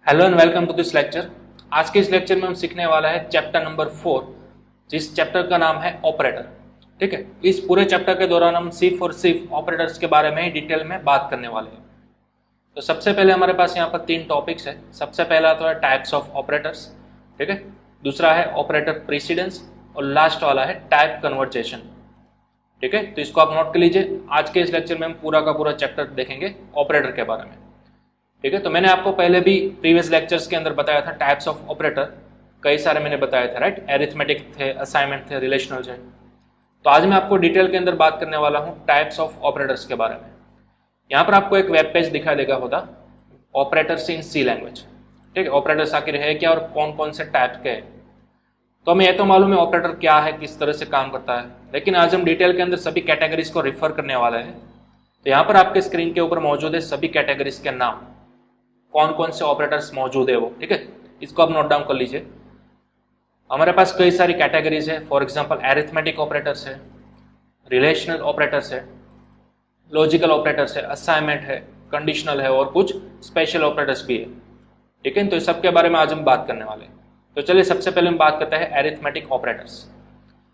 Hello and welcome to this lecture. आज के इस लेक्चर में हम सीखने वाला है चैप्टर नंबर 4, जिस चैप्टर का नाम है ऑपरेटर। ठीक है, इस पूरे चैप्टर के दौरान हम सिर्फ और सिर्फ ऑपरेटर्स के बारे में ही डिटेल में बात करने वाले हैं। तो सबसे पहले हमारे पास यहाँ पर 3 टॉपिक्स है। सबसे पहला तो है टाइप्स ऑफ ऑपरेटर्स, ठीक है। दूसरा है ऑपरेटर प्रेसिडेंस और लास्ट वाला है टाइप कन्वर्जेशन। ठीक है, तो इसको आप नोट कर लीजिए। आज के इस लेक्चर में हम पूरा का पूरा चैप्टर देखेंगे ऑपरेटर के बारे में। ठीक है, तो मैंने आपको पहले भी प्रीवियस लेक्चर्स के अंदर बताया था टाइप्स ऑफ ऑपरेटर, कई सारे मैंने बताए थे, राइट। एरिथमेटिक थे, असाइनमेंट थे, रिलेशनल थे। तो आज मैं आपको डिटेल के अंदर बात करने वाला हूँ टाइप्स ऑफ ऑपरेटर्स के बारे में। यहाँ पर आपको एक वेब पेज दिखाई देगा होगा, ऑपरेटर्स इन सी लैंग्वेज। ठीक है, ऑपरेटर्स आखिर है क्या और कौन कौन से टाइप के हैं। तो हमें यह तो मालूम है ऑपरेटर क्या है, किस तरह से काम करता है, लेकिन आज हम डिटेल के अंदर सभी कैटेगरीज को रिफर करने वाले हैं। तो यहाँ पर आपके स्क्रीन के ऊपर मौजूद है सभी कैटेगरीज के नाम, कौन कौन से ऑपरेटर्स मौजूद है वो। ठीक है, इसको आप नोट डाउन कर लीजिए। हमारे पास कई सारी कैटेगरीज है। फॉर एग्जांपल एरिथमेटिक ऑपरेटर्स है, रिलेशनल ऑपरेटर्स है, लॉजिकल ऑपरेटर्स है, असाइनमेंट है, कंडीशनल है और कुछ स्पेशल ऑपरेटर्स भी है। ठीक है, तो इस सब के बारे में आज हम बात करने वाले हैं। तो चलिए सबसे पहले हम बात करते हैं एरिथमेटिक ऑपरेटर्स।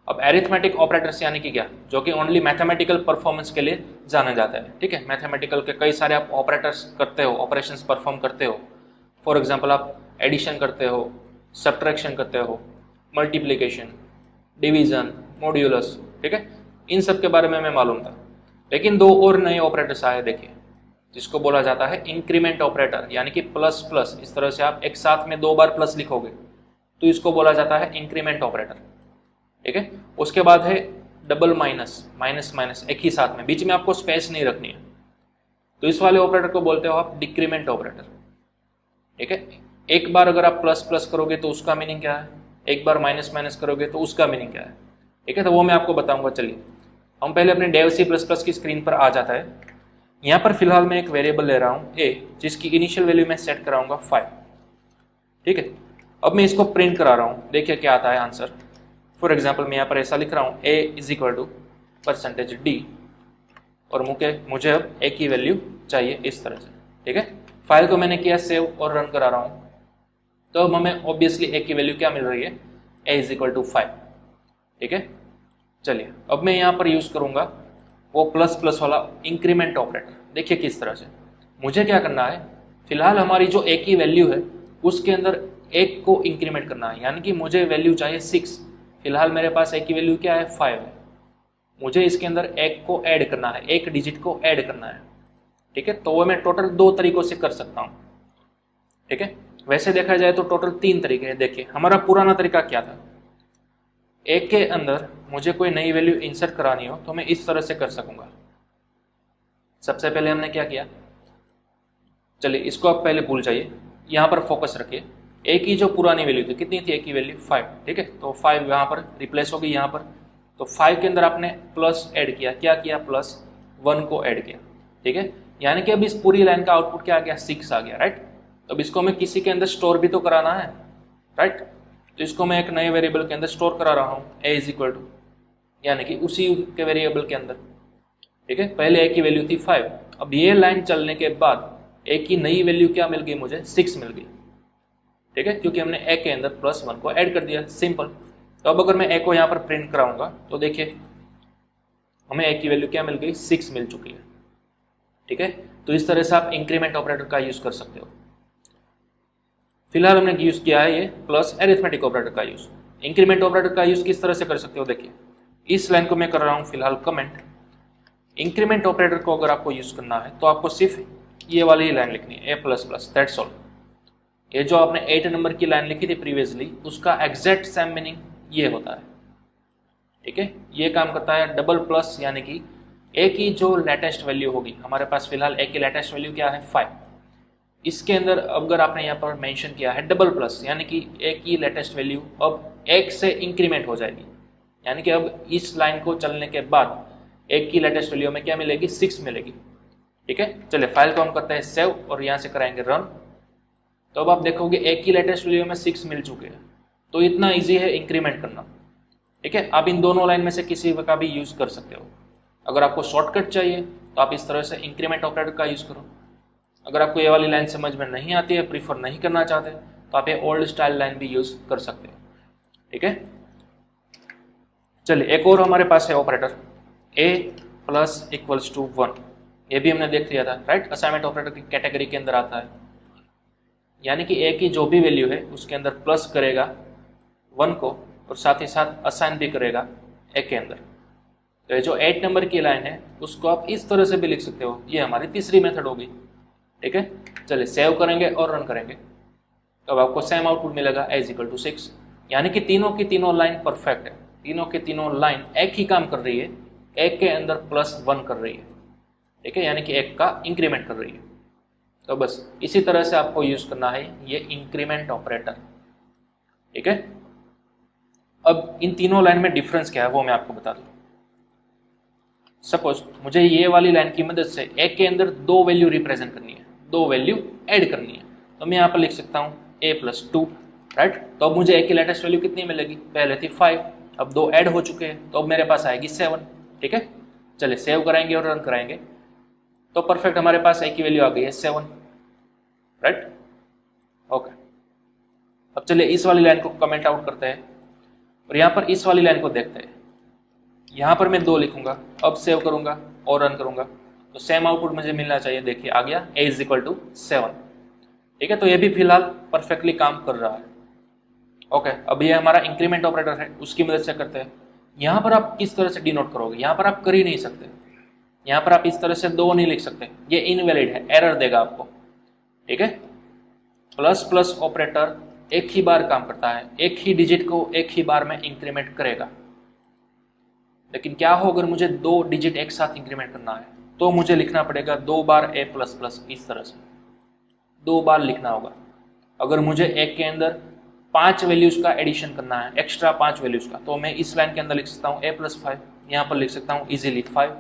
अब एरिथमेटिक ऑपरेटर्स यानी कि क्या, जो कि ओनली मैथमेटिकल परफॉर्मेंस के लिए जाना जाता है। ठीक है, मैथमेटिकल के कई सारे आप ऑपरेटर्स करते हो, ऑपरेशंस परफॉर्म करते हो। फॉर एग्जांपल आप एडिशन करते हो, सब्ट्रैक्शन करते हो, मल्टीप्लिकेशन, डिवीजन, मॉड्यूलस। ठीक है, इन सब के बारे में हमें मालूम था। लेकिन 2 और नए ऑपरेटर्स आए, देखिए, जिसको बोला जाता है इंक्रीमेंट ऑपरेटर, यानी कि प्लस प्लस। इस तरह से आप एक साथ में 2 बार प्लस लिखोगे तो इसको बोला जाता है इंक्रीमेंट ऑपरेटर। ठीक है, उसके बाद है डबल माइनस, माइनस माइनस एक ही साथ में, बीच में आपको स्पेस नहीं रखनी है, तो इस वाले ऑपरेटर को बोलते हो आप डिक्रीमेंट ऑपरेटर। ठीक है, एक बार अगर आप प्लस प्लस करोगे तो उसका मीनिंग क्या है, एक बार माइनस माइनस करोगे तो उसका मीनिंग क्या है। ठीक है, तो वो मैं आपको बताऊंगा। चलिए हम पहले अपने डेव सी प्लस प्लस की स्क्रीन पर आ जाता है। यहाँ पर फिलहाल मैं एक वेरिएबल ले रहा हूँ ए, जिसकी इनिशियल वैल्यू मैं सेट कराऊंगा 5। ठीक है, अब मैं इसको प्रिंट करा रहा हूँ, देखिए क्या आता है आंसर। फॉर एग्जाम्पल मैं यहाँ पर ऐसा लिख रहा हूँ A is equal to percentage D, और मुझे अब ए की वैल्यू चाहिए इस तरह से। ठीक है, फाइल को मैंने किया सेव और रन करा रहा हूँ, तो अब हमें ऑब्वियसली ए की वैल्यू क्या मिल रही है, ए इज इक्वल टू 5। ठीक है, चलिए अब मैं यहाँ पर यूज करूँगा वो प्लस प्लस वाला इंक्रीमेंट ऑपरेटर। देखिए किस तरह से मुझे क्या करना है, फिलहाल हमारी जो ए की वैल्यू है उसके अंदर एक को इंक्रीमेंट करना है, यानी कि मुझे वैल्यू चाहिए 6। फिलहाल मेरे पास ए की वैल्यू क्या है, 5 है। मुझे इसके अंदर एक को ऐड करना है, एक डिजिट को ऐड करना है। ठीक है, तो वो मैं टोटल 2 तरीकों से कर सकता हूँ। ठीक है, वैसे देखा जाए तो टोटल 3 तरीके हैं। देखिए हमारा पुराना तरीका क्या था, एक के अंदर मुझे कोई नई वैल्यू इंसर्ट करानी हो तो मैं इस तरह से कर सकूंगा। सबसे पहले हमने क्या किया, चलिए इसको आप पहले भूल जाइए, यहाँ पर फोकस रखिए। ए की जो पुरानी वैल्यू थी, कितनी थी ए की वैल्यू, 5। ठीक है, तो 5 यहाँ पर रिप्लेस होगी यहाँ पर, तो 5 के अंदर आपने प्लस ऐड किया, क्या किया, प्लस 1 को ऐड किया। ठीक है, यानी कि अब इस पूरी लाइन का आउटपुट क्या आ गया, 6 आ गया, राइट। तो अब इसको मैं किसी के अंदर स्टोर भी तो कराना है, राइट। तो इसको मैं एक नए वेरिएबल के अंदर स्टोर करा रहा हूँ, ए इज इक्वल टू, यानी कि उसी के वेरिएबल के अंदर। ठीक है, पहले ए की वैल्यू थी 5, अब ये लाइन चलने के बाद ए की नई वैल्यू क्या मिल गई, मुझे 6 मिल गई। ठीक है, क्योंकि हमने ए के अंदर प्लस 1 को ऐड कर दिया, सिंपल। तो अब अगर मैं ए को यहाँ पर प्रिंट कराऊंगा तो देखिए हमें ए की वैल्यू क्या मिल गई, 6 मिल चुकी है। ठीक है, तो इस तरह से आप इंक्रीमेंट ऑपरेटर का यूज कर सकते हो। फिलहाल हमने यूज किया है ये प्लस एरिथमेटिक ऑपरेटर का यूज। इंक्रीमेंट ऑपरेटर का यूज किस तरह से कर सकते हो, देखिए इस लाइन को मैं कर रहा हूँ फिलहाल कमेंट। इंक्रीमेंट ऑपरेटर को अगर आपको यूज करना है तो आपको सिर्फ ये वाली ही लाइन लिखनी है, ए प्लस प्लस, दैट्स ऑल। ये जो आपने 8 नंबर की लाइन लिखी थी प्रीवियसली, उसका एग्जैक्ट सेम मीनिंग ये होता है। ठीक है, ये काम करता है डबल प्लस, यानी कि ए की जो लेटेस्ट वैल्यू होगी, हमारे पास फिलहाल ए की लेटेस्ट वैल्यू क्या है, 5। इसके अंदर अगर आपने यहाँ पर मेंशन किया है डबल प्लस, यानी कि ए की लेटेस्ट वैल्यू अब 1 से इंक्रीमेंट हो जाएगी, यानी कि अब इस लाइन को चलने के बाद ए की लेटेस्ट वैल्यू में क्या मिलेगी, 6 मिलेगी। ठीक है, चलिए फाइल को हम करते हैं सेव और यहाँ से कराएंगे रन। तो अब आप देखोगे ए की लेटेस्ट वैल्यू में 6 मिल चुके हैं। तो इतना इजी है इंक्रीमेंट करना। ठीक है, आप इन दोनों लाइन में से किसी का भी यूज कर सकते हो। अगर आपको शॉर्टकट चाहिए तो आप इस तरह से इंक्रीमेंट ऑपरेटर का यूज करो। अगर आपको ये वाली लाइन समझ में नहीं आती है, प्रीफर नहीं करना चाहते, तो आप ये ओल्ड स्टाइल लाइन भी यूज कर सकते हो। ठीक है, चलिए एक और हमारे पास है operator a plus equals to 1। ये भी हमने देख लिया था, राइट। असाइनमेंट ऑपरेटर की कैटेगरी के अंदर आता है, यानी कि a की जो भी वैल्यू है उसके अंदर प्लस करेगा 1 को और साथ ही साथ असाइन भी करेगा a के अंदर। तो ये जो 8 नंबर की लाइन है उसको आप इस तरह से भी लिख सकते हो, ये हमारी तीसरी मेथड होगी। ठीक है, चलिए सेव करेंगे और रन करेंगे, तो अब आपको सेम आउटपुट मिलेगा a इक्वल टू 6, यानी कि तीनों की तीनों लाइन परफेक्ट है, तीनों की तीनों लाइन एक ही काम कर रही है, एक के अंदर +1 कर रही है। ठीक है, यानी कि एक का इंक्रीमेंट कर रही है। तो बस इसी तरह से आपको यूज करना है ये इंक्रीमेंट ऑपरेटर। ठीक है, अब इन तीनों लाइन में डिफरेंस क्या है वो मैं आपको बता दूं। सपोज मुझे ये वाली लाइन की मदद से एक के अंदर 2 वैल्यू रिप्रेजेंट करनी है, 2 वैल्यू ऐड करनी है, तो मैं यहाँ पर लिख सकता हूँ a + 2, राइट। तो अब मुझे a की लेटेस्ट वैल्यू कितनी मिलेगी, पहले थी 5, अब 2 ऐड हो चुके हैं, तो अब मेरे पास आएगी 7। ठीक है, चलिए सेव कराएंगे और रन कराएंगे, तो परफेक्ट हमारे पास a की वैल्यू आ गई है 7, राइट। ओके, अब चलिए इस वाली लाइन को कमेंट आउट करते हैं और यहाँ पर इस वाली लाइन को देखते हैं। यहाँ पर मैं 2 लिखूंगा, अब सेव करूंगा और रन करूंगा, तो सेम आउटपुट मुझे मिलना चाहिए। देखिए आ गया a इक्वल टू 7। ठीक है, तो ये भी फिलहाल परफेक्टली काम कर रहा है। ओके, अब ये हमारा इंक्रीमेंट ऑपरेटर है, उसकी मदद से करते हैं। यहाँ पर आप किस तरह से डिनोट करोगे, यहाँ पर आप कर ही नहीं सकते, यहाँ पर आप इस तरह से 2 नहीं लिख सकते, ये इनवैलिड है, एरर देगा आपको। ठीक है, प्लस प्लस ऑपरेटर एक ही बार काम करता है, एक ही डिजिट को एक ही बार में इंक्रीमेंट करेगा। लेकिन क्या हो अगर मुझे 2 डिजिट एक साथ इंक्रीमेंट करना है, तो मुझे लिखना पड़ेगा 2 बार a प्लस प्लस, इस तरह से 2 बार लिखना होगा। अगर मुझे एक के अंदर 5 वैल्यूज का एडिशन करना है, एक्स्ट्रा 5 वैल्यूज का, तो मैं इस लाइन के अंदर लिख सकता हूँ a + 5, यहाँ पर लिख सकता हूँ इजीली 5।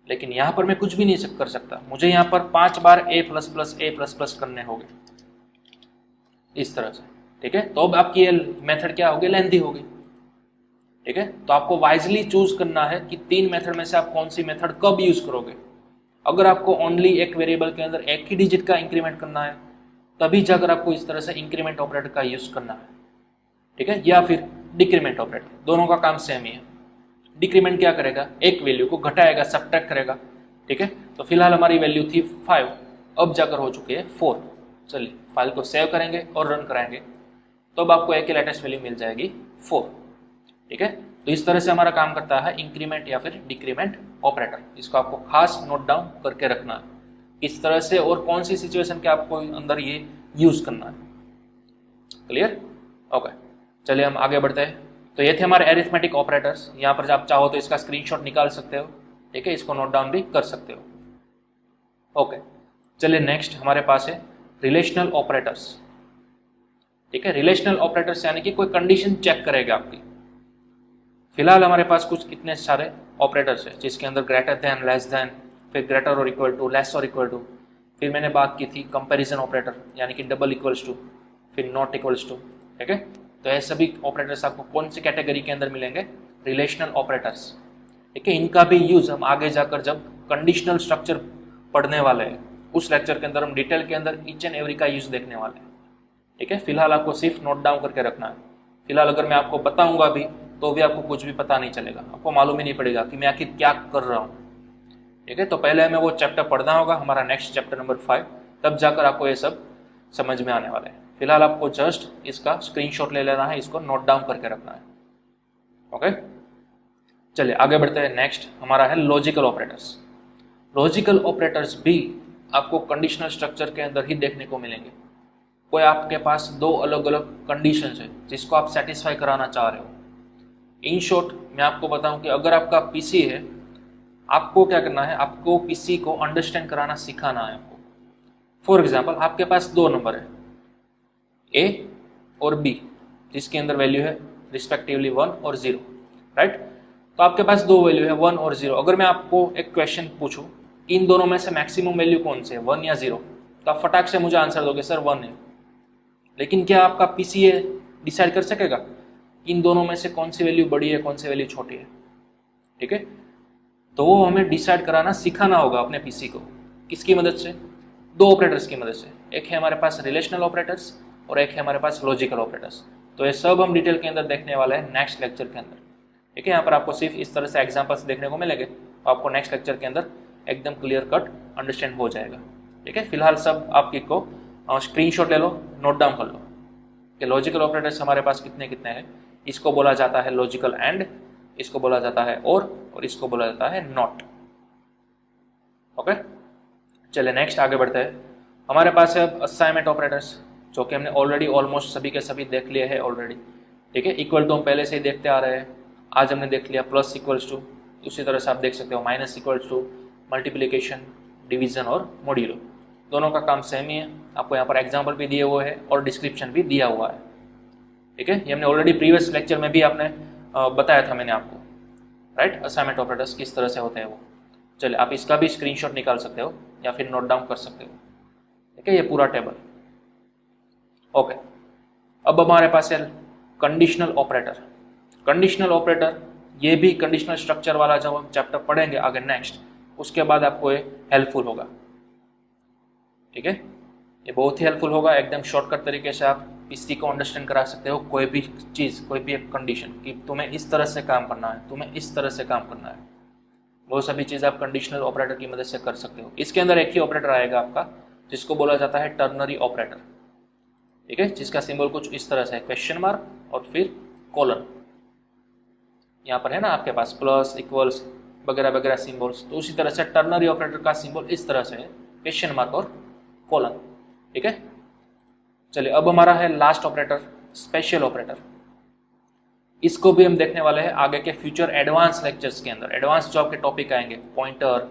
लेकिन यहाँ पर मैं कुछ भी नहीं कर सकता, मुझे यहाँ पर 5 बार a++ करने होंगे, इस तरह से। ठीक है, तो अब आपकी ये मेथड क्या होगी, लेंथी होगी। ठीक है, तो आपको वाइजली चूज करना है कि 3 मेथड में से आप कौन सी मेथड कब यूज करोगे। अगर आपको ओनली एक वेरिएबल के अंदर एक ही डिजिट का इंक्रीमेंट करना है, तभी जाकर आपको इस तरह से इंक्रीमेंट ऑपरेटर का यूज करना है। ठीक है, या फिर डिक्रीमेंट ऑपरेटर, दोनों का काम सेम ही है। डिक्रीमेंट क्या करेगा, एक वैल्यू को घटाएगा, सब्ट्रैक्ट करेगा। ठीक है, तो फिलहाल हमारी वैल्यू थी 5, अब जाकर हो चुकी है 4। चलिए फाइल को सेव करेंगे और रन कराएंगे, तो अब आपको एक लेटेस्ट वैल्यू मिल जाएगी 4। ठीक है, तो इस तरह से हमारा काम करता है इंक्रीमेंट या फिर डिक्रीमेंट ऑपरेटर। इसको आपको खास नोट डाउन करके रखना है, किस तरह से और कौन सी सिचुएशन के आपको अंदर ये यूज करना है। क्लियर? ओके, चलिए हम आगे बढ़ते हैं। तो ये थे हमारे एरिथमेटिक ऑपरेटर्स। यहाँ पर आप चाहो तो इसका स्क्रीनशॉट निकाल सकते हो। ठीक है, इसको नोट डाउन भी कर सकते हो। ओके, चलिए नेक्स्ट हमारे पास है रिलेशनल ऑपरेटर्स। ठीक है, रिलेशनल ऑपरेटर्स यानी कि कोई कंडीशन चेक करेगा आपकी। फिलहाल हमारे पास कुछ कितने सारे ऑपरेटर्स है, जिसके अंदर ग्रेटर देन, लेस देन, फिर ग्रेटर और इक्वल टू, लेस और इक्वल टू, फिर मैंने बात की थी कंपैरिजन ऑपरेटर यानी कि डबल इक्वल्स टू, फिर नॉट इक्वल्स टू। ठीक है, तो ये सभी ऑपरेटर्स आपको कौन सी कैटेगरी के अंदर मिलेंगे, रिलेशनल ऑपरेटर्स। ठीक है, इनका भी यूज हम आगे जाकर जब कंडीशनल स्ट्रक्चर पढ़ने वाले हैं उस लेक्चर के अंदर हम डिटेल के अंदर ईच एंड एवरी का यूज देखने वाले हैं। ठीक है, फिलहाल आपको सिर्फ नोट डाउन करके रखना है। फिलहाल अगर मैं आपको बताऊंगा भी तो भी आपको कुछ भी पता नहीं चलेगा, आपको मालूम ही नहीं पड़ेगा कि मैं आखिर क्या कर रहा हूँ। ठीक है, तो पहले हमें वो चैप्टर पढ़ना होगा, हमारा नेक्स्ट चैप्टर नंबर 5, तब जाकर आपको ये सब समझ में आने वाला है। फिलहाल आपको जस्ट इसका स्क्रीनशॉट ले लेना है, इसको नोट डाउन करके रखना है। ओके, चलिए आगे बढ़ते हैं। नेक्स्ट हमारा है लॉजिकल ऑपरेटर्स। लॉजिकल ऑपरेटर्स भी आपको कंडीशनल स्ट्रक्चर के अंदर ही देखने को मिलेंगे। कोई आपके पास 2 अलग अलग कंडीशंस है जिसको आप सेटिस्फाई कराना चाह रहे हो। इन शॉर्ट मैं आपको बताऊं कि अगर आपका पीसी है, आपको क्या करना है, आपको पीसी को अंडरस्टैंड कराना सिखाना है आपको। फॉर एग्जांपल आपके पास 2 नंबर है, ए और बी, जिसके अंदर वैल्यू है रिस्पेक्टिवली 1 और 0, राइट। तो आपके पास 2 वैल्यू है 1 और 0। अगर मैं आपको एक क्वेश्चन पूछूं इन दोनों में से मैक्सिमम वैल्यू कौन से है, 1 या 0, तो आप फटाक से मुझे आंसर दोगे सर 1 है। लेकिन क्या आपका पीसी डिसाइड कर सकेगा इन दोनों में से कौन सी वैल्यू बड़ी है, कौन सी वैल्यू छोटी है? ठीक है, तो वो हमें डिसाइड कराना सिखाना होगा अपने पीसी को। किसकी मदद से? दो ऑपरेटर्स की मदद से। एक है हमारे पास रिलेशनल ऑपरेटर्स और एक है हमारे पास लॉजिकल ऑपरेटर्स। तो ये सब हम डिटेल के अंदर देखने वाले हैं नेक्स्ट लेक्चर के अंदर। ठीक है, यहाँ पर आपको सिर्फ इस तरह से एग्जाम्पल्स देखने को मिलेंगे, तो आपको नेक्स्ट लेक्चर के अंदर एकदम क्लियर कट अंडरस्टैंड हो जाएगा। ठीक है, फिलहाल सब आपकी को स्क्रीनशॉट ले लो, नोट डाउन कर लो कि लॉजिकल ऑपरेटर्स हमारे पास कितने कितने हैं। इसको बोला जाता है लॉजिकल एंड, इसको बोला जाता है और इसको बोला जाता है नॉट। ओके, चलिए नेक्स्ट आगे बढ़ते हैं। हमारे पास है असाइनमेंट ऑपरेटर्स, जो कि हमने ऑलरेडी ऑलमोस्ट सभी के सभी देख लिए हैं ऑलरेडी। ठीक है, इक्वल टू हम पहले से ही देखते आ रहे हैं, आज हमने देख लिया प्लस इक्वल्स टू, उसी तरह से आप देख सकते हो minus equals to, multiplication, division और मॉड्यूलो, दोनों का काम सेम ही है। आपको यहाँ पर एग्जाम्पल भी दिए हुए हैं और डिस्क्रिप्शन भी दिया हुआ है। ठीक है, ये हमने ऑलरेडी प्रीवियस लेक्चर में भी आपने बताया था मैंने आपको, राइट, असाइनमेंट ऑपरेटर्स किस तरह से होते हैं वो। चलिए आप इसका भी स्क्रीनशॉट निकाल सकते हो या फिर नोट डाउन कर सकते हो। ठीक है, ये पूरा टेबल। ओके, अब हमारे पास है कंडीशनल ऑपरेटर। कंडीशनल ऑपरेटर ये भी कंडीशनल स्ट्रक्चर वाला जब हम चैप्टर पढ़ेंगे आगे नेक्स्ट, उसके बाद आपको ये हेल्पफुल होगा। ठीक है, ये बहुत ही हेल्पफुल होगा, एकदम शॉर्टकट तरीके से आप इसी को अंडरस्टैंड करा सकते हो। कोई भी चीज़, कोई भी एक कंडीशन कि तुम्हें इस तरह से काम करना है, तुम्हें इस तरह से काम करना है, वो सभी चीज़ आप कंडीशनल ऑपरेटर की मदद से कर सकते हो। इसके अंदर एक ही ऑपरेटर आएगा आपका, जिसको बोला जाता है टर्नरी ऑपरेटर। ठीक है, जिसका सिंबल कुछ इस तरह से है, क्वेश्चन मार्क और फिर कोलन। यहाँ पर है ना आपके पास प्लस, इक्वल्स वगैरह वगैरह सिंबल्स, तो उसी तरह से टर्नरी ऑपरेटर का सिंबल इस तरह से है, क्वेश्चन मार्क और कोलन। ठीक है, चलिए अब हमारा है लास्ट ऑपरेटर, स्पेशल ऑपरेटर। इसको भी हम देखने वाले हैं आगे के फ्यूचर एडवांस लेक्चर्स के अंदर। एडवांस जो आपके टॉपिक आएंगे, पॉइंटर,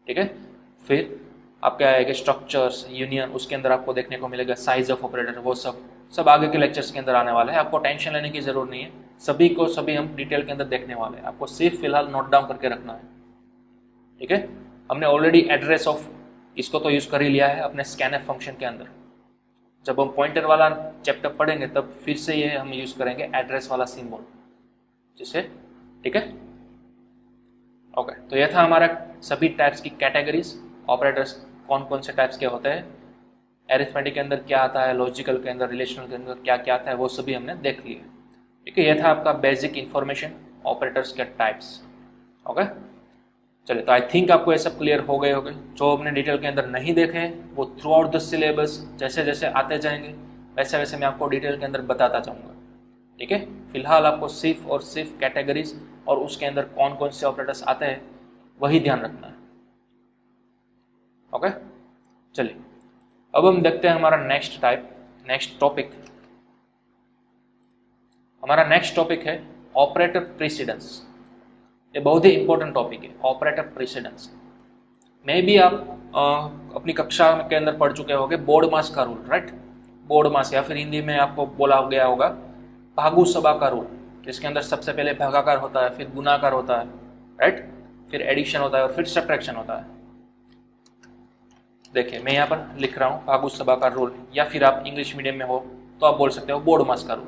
ठीक है, फिर आपके आएंगे स्ट्रक्चर्स, यूनियन, उसके अंदर आपको देखने को मिलेगा साइज ऑफ ऑपरेटर, वो सब आगे के लेक्चर्स के अंदर आने वाले हैं। आपको टेंशन लेने की जरूरत नहीं है, सभी को सभी हम डिटेल के अंदर देखने वाले हैं। आपको सिर्फ फिलहाल नोट डाउन करके रखना है। ठीक है, हमने ऑलरेडी एड्रेस ऑफ इसको तो यूज कर ही लिया है अपने स्कैनएफ फंक्शन के अंदर। जब हम पॉइंटर वाला चैप्टर पढ़ेंगे तब फिर से ये हम यूज करेंगे एड्रेस वाला सिंबल जिसे। ठीक है, ओके, तो यह था हमारा सभी टाइप्स की कैटेगरीज, ऑपरेटर्स कौन कौन से टाइप्स के होते हैं, एरिथमेटिक के अंदर क्या आता है, लॉजिकल के अंदर, रिलेशनल के अंदर क्या क्या आता है, वो सभी हमने देख लिए। ठीक है, यह था आपका बेसिक इंफॉर्मेशन ऑपरेटर्स के टाइप्स। ओके, चलिए, तो आई थिंक आपको ये सब क्लियर हो गए होंगे। जो हमने डिटेल के अंदर नहीं देखे वो थ्रू आउट द सिलेबस जैसे जैसे आते जाएंगे वैसे वैसे मैं आपको डिटेल के अंदर बताता जाऊंगा। ठीक है, फिलहाल आपको सिर्फ और सिर्फ कैटेगरीज और उसके अंदर कौन कौन से ऑपरेटर्स आते हैं वही ध्यान रखना है। ओके, चलिए अब हम देखते हैं हमारा नेक्स्ट टाइप, नेक्स्ट टॉपिक। हमारा नेक्स्ट टॉपिक है ऑपरेटर प्रेसिडेंस। ये बहुत ही इंपॉर्टेंट टॉपिक है, ऑपरेटर प्रेसिडेंस। मे भी आप अपनी कक्षा के अंदर पढ़ चुके होंगे बोर्ड मास का रूल, राइट, बोर्ड मास, या फिर हिंदी में आपको बोला गया होगा भागु सभा का रूल, जिसके अंदर सबसे पहले भागाकार होता है, फिर गुणाकार होता है, राइट, फिर एडिशन होता है और फिर सब्ट्रैक्शन होता है। देखिए मैं यहाँ पर लिख रहा हूँ भागु सभा का रूल, या फिर आप इंग्लिश मीडियम में हो तो आप बोल सकते हो बोर्ड मास का रूल,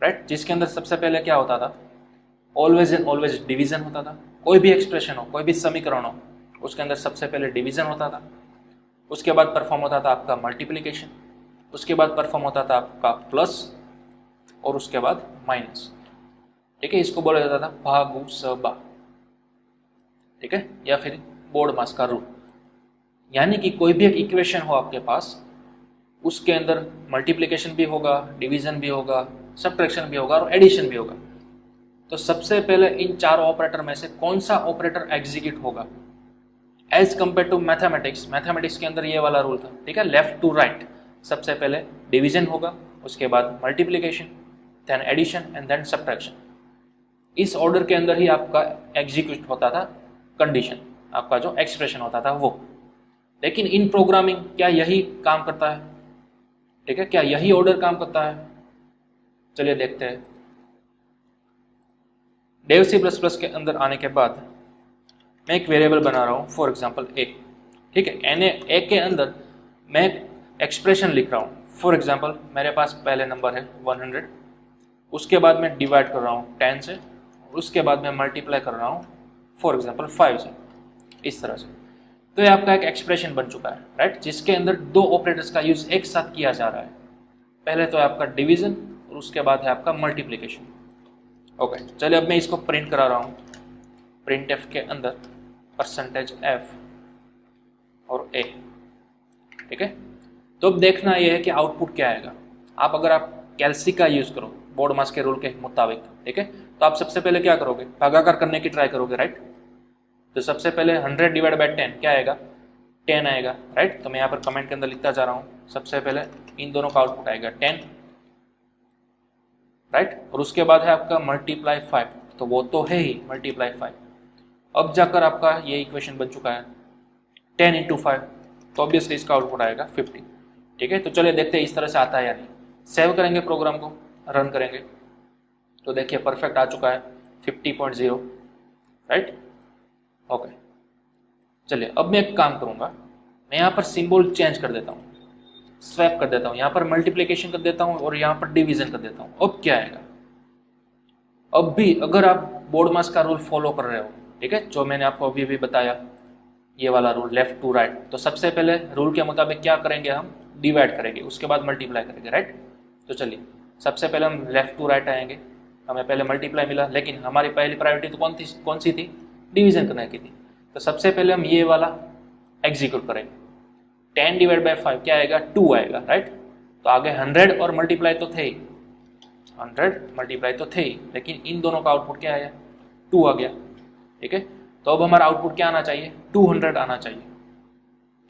राइट, जिसके अंदर सबसे पहले क्या होता था, ऑलवेज एंड ऑलवेज डिवीजन होता था। कोई भी एक्सप्रेशन हो, कोई भी समीकरण हो, उसके अंदर सबसे पहले डिवीजन होता था, उसके बाद परफॉर्म होता था आपका मल्टीप्लिकेशन, उसके बाद परफॉर्म होता था आपका प्लस और उसके बाद माइनस। ठीक है, इसको बोला जाता था भागु सभा। ठीक है, या फिर बोर्ड मास का रूल। यानी कि कोई भी एक इक्वेशन हो आपके पास, उसके अंदर मल्टीप्लिकेशन भी होगा, डिवीजन भी होगा, सब्ट्रैक्शन भी होगा और एडिशन भी होगा। तो सबसे पहले इन चार ऑपरेटर में से कौन सा ऑपरेटर एग्जीक्यूट होगा as compare to mathematics. Mathematics के अंदर ये वाला रूल था, ठीक है, लेफ्ट टू राइट, सबसे पहले डिवीजन होगा, उसके बाद multiplication, then addition and then subtraction. इस ऑर्डर के अंदर ही आपका एग्जीक्यूट होता था कंडीशन, आपका जो एक्सप्रेशन होता था वो। लेकिन इन प्रोग्रामिंग क्या यही काम करता है? ठीक है, क्या यही ऑर्डर काम करता है? चलिए देखते हैं। डेव सी प्लस प्लस के अंदर आने के बाद मैं एक वेरिएबल बना रहा हूँ, फॉर एग्जांपल ए। ठीक है, ए के अंदर मैं एक्सप्रेशन लिख रहा हूँ। फॉर एग्जांपल मेरे पास पहले नंबर है 100, उसके बाद मैं डिवाइड कर रहा हूँ 10 से, उसके बाद मैं मल्टीप्लाई कर रहा हूँ फॉर एग्जांपल 5 से, इस तरह से। तो ये आपका एक एक्सप्रेशन बन चुका है, राइट, जिसके अंदर दो ऑपरेटर्स का यूज एक साथ किया जा रहा है। पहले तो है आपका डिवीजन और उसके बाद है आपका मल्टीप्लिकेशन। ओके, चलिए अब मैं इसको प्रिंट करा रहा हूँ। प्रिंट एफ के अंदर %f और a, ठीक है। तो अब देखना यह है कि आउटपुट क्या आएगा। अगर आप कैल्सी का यूज करो बोर्डमास के रूल के मुताबिक, ठीक है, तो आप सबसे पहले क्या करोगे, भागाकार करने की ट्राई करोगे, राइट। तो सबसे पहले 100 डिवाइड बाय 10 क्या आएगा, 10 आएगा, राइट। तो मैं यहाँ पर कमेंट के अंदर लिखता जा रहा हूँ, सबसे पहले इन दोनों का आउटपुट आएगा 10, राइट। और उसके बाद है आपका मल्टीप्लाई 5, तो वो तो है ही मल्टीप्लाई 5। अब जाकर आपका ये इक्वेशन बन चुका है 10 इंटू 5, तो ऑब्वियसली इसका आउटपुट आएगा 50, ठीक है। तो चलिए देखते हैं इस तरह से आता है या नहीं। सेव करेंगे प्रोग्राम को, रन करेंगे, तो देखिए परफेक्ट आ चुका है 50.0, राइट। ओके, चलिए अब मैं एक काम करूंगा, मैं यहाँ पर सिंबल चेंज कर देता हूँ, स्वैप कर देता हूँ, यहाँ पर मल्टीप्लिकेशन कर देता हूँ और यहाँ पर डिवीजन कर देता हूँ। अब क्या आएगा, अब भी अगर आप बोर्डमास का रूल फॉलो कर रहे हो, ठीक है, जो मैंने आपको अभी बताया, ये वाला रूल लेफ्ट टू राइट, तो सबसे पहले रूल के मुताबिक क्या करेंगे, हम डिवाइड करेंगे, उसके बाद मल्टीप्लाई करेंगे, राइट। तो चलिए सबसे पहले हम लेफ्ट टू राइट आएंगे, हमें पहले मल्टीप्लाई मिला, लेकिन हमारी पहली प्रायोरिटी तो कौन सी थी, डिवीजन करने की थी। तो सबसे पहले हम ये वाला एग्जीक्यूट करेंगे, 10 डिवाइड बाई 5 क्या आएगा, 2 आएगा, राइट। तो आगे 100 और मल्टीप्लाई तो थे ही, 100 मल्टीप्लाई तो थे ही, लेकिन इन दोनों का आउटपुट क्या आया, 2 आ गया, ठीक है। तो अब हमारा आउटपुट क्या आना चाहिए, 200 आना चाहिए।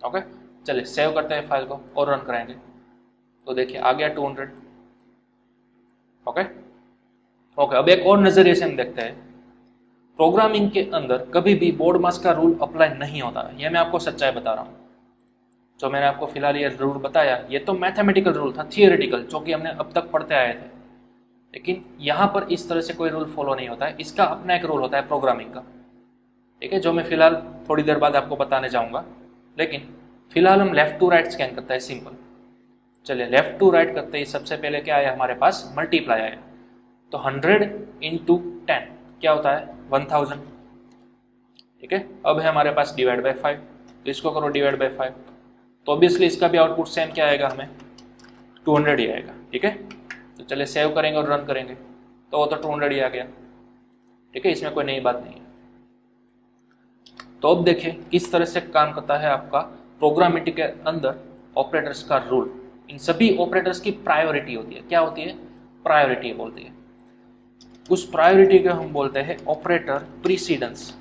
ओके, चलिए सेव करते हैं फाइल को और रन कराएंगे, तो देखिए आ गया 200। ओके, अब एक और नजरिए से हम देखते हैं, प्रोग्रामिंग के अंदर कभी भी बोर्डमास का रूल अप्लाई नहीं होता है, यह मैं आपको सच्चाई बता रहा हूँ। जो मैंने आपको फिलहाल ये रूल बताया, ये तो मैथमेटिकल रूल था, थियोरेटिकल, जो कि हमने अब तक पढ़ते आए थे, लेकिन यहाँ पर इस तरह से कोई रूल फॉलो नहीं होता है, इसका अपना एक रूल होता है प्रोग्रामिंग का, ठीक है, जो मैं फिलहाल थोड़ी देर बाद आपको बताने जाऊँगा। लेकिन फिलहाल हम लेफ्ट टू राइट स्कैन करते हैं, सिंपल। चलिए लेफ्ट टू राइट करते ही सबसे पहले क्या आया हमारे पास, मल्टीप्लाई आया, तो 100 इंटू 10 क्या होता है, 1000, ठीक है। अब है हमारे पास डिवाइड बाई 5, तो इसको करो डिवाइड बाई 5, तो ऑब्वियसली इसका भी आउटपुट सेम क्या आएगा, हमें 200 ही आएगा, ठीक है। तो चलिए सेव करेंगे और रन करेंगे, तो वो तो 200 ही आ गया, ठीक है, इसमें कोई नई बात नहीं है। तो अब देखिए किस तरह से काम करता है आपका प्रोग्रामिंग के अंदर ऑपरेटर्स का रूल। इन सभी ऑपरेटर्स की प्रायोरिटी होती है, क्या होती है, प्रायोरिटी बोलती है। उस प्रायोरिटी को हम बोलते हैं ऑपरेटर प्रीसीडेंस।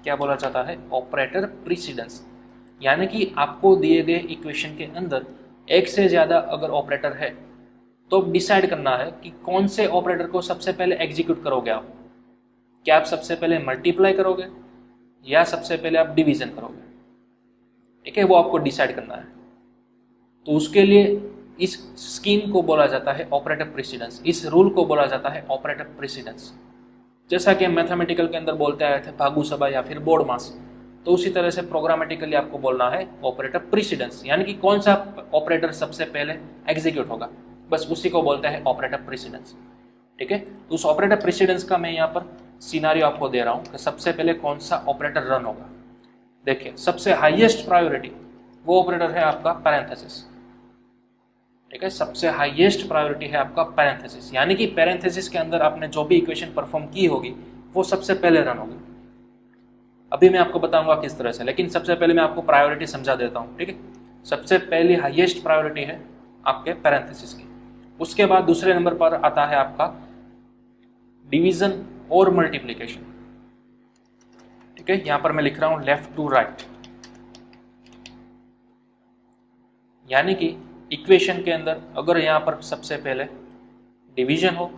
क्या बोला जाता है, ऑपरेटर प्रीसीडेंस, यानी कि आपको दिए गए इक्वेशन के अंदर एक से ज्यादा अगर ऑपरेटर है, तो डिसाइड करना है कि कौन से ऑपरेटर को सबसे पहले एग्जीक्यूट करोगे आप। क्या आप सबसे पहले मल्टीप्लाई करोगे या सबसे पहले आप डिवीजन करोगे, ठीक है, वो आपको डिसाइड करना है। तो उसके लिए इस स्कीम को बोला जाता है ऑपरेटर प्रेसिडेंस, इस रूल को बोला जाता है ऑपरेटर प्रेसिडेंस। जैसा कि हम मैथमेटिकल के अंदर बोलते आए थे भागू सभा या फिर बोर्डमास, तो उसी तरह से प्रोग्रामेटिकली आपको बोलना है ऑपरेटर प्रेसिडेंस, यानी कि कौन सा ऑपरेटर सबसे पहले एग्जीक्यूट होगा, बस उसी को बोलते हैं ऑपरेटर प्रेसिडेंस, ठीक है। तो उस ऑपरेटर प्रेसिडेंस का मैं यहाँ पर सिनारियो आपको दे रहा हूँ कि सबसे पहले कौन सा ऑपरेटर रन होगा। देखिए सबसे हाईएस्ट प्रायोरिटी वो ऑपरेटर है आपका पैरेंथेसिस, ठीक है, सबसे हाईएस्ट प्रायोरिटी है आपका पैरेंथेसिस, यानी कि पैरेंथेसिस के अंदर आपने जो भी इक्वेशन परफॉर्म की होगी वो सबसे पहले रन होगी। अभी मैं आपको बताऊंगा किस तरह से, लेकिन सबसे पहले मैं आपको प्रायोरिटी समझा देता हूँ, ठीक है। सबसे पहली हाईएस्ट प्रायोरिटी है आपके पैरेंथेसिस की, उसके बाद दूसरे नंबर पर आता है आपका डिवीजन और मल्टीप्लिकेशन, ठीक है। यहां पर मैं लिख रहा हूं लेफ्ट टू राइट, यानी कि इक्वेशन के अंदर अगर यहां पर सबसे पहले डिवीजन हो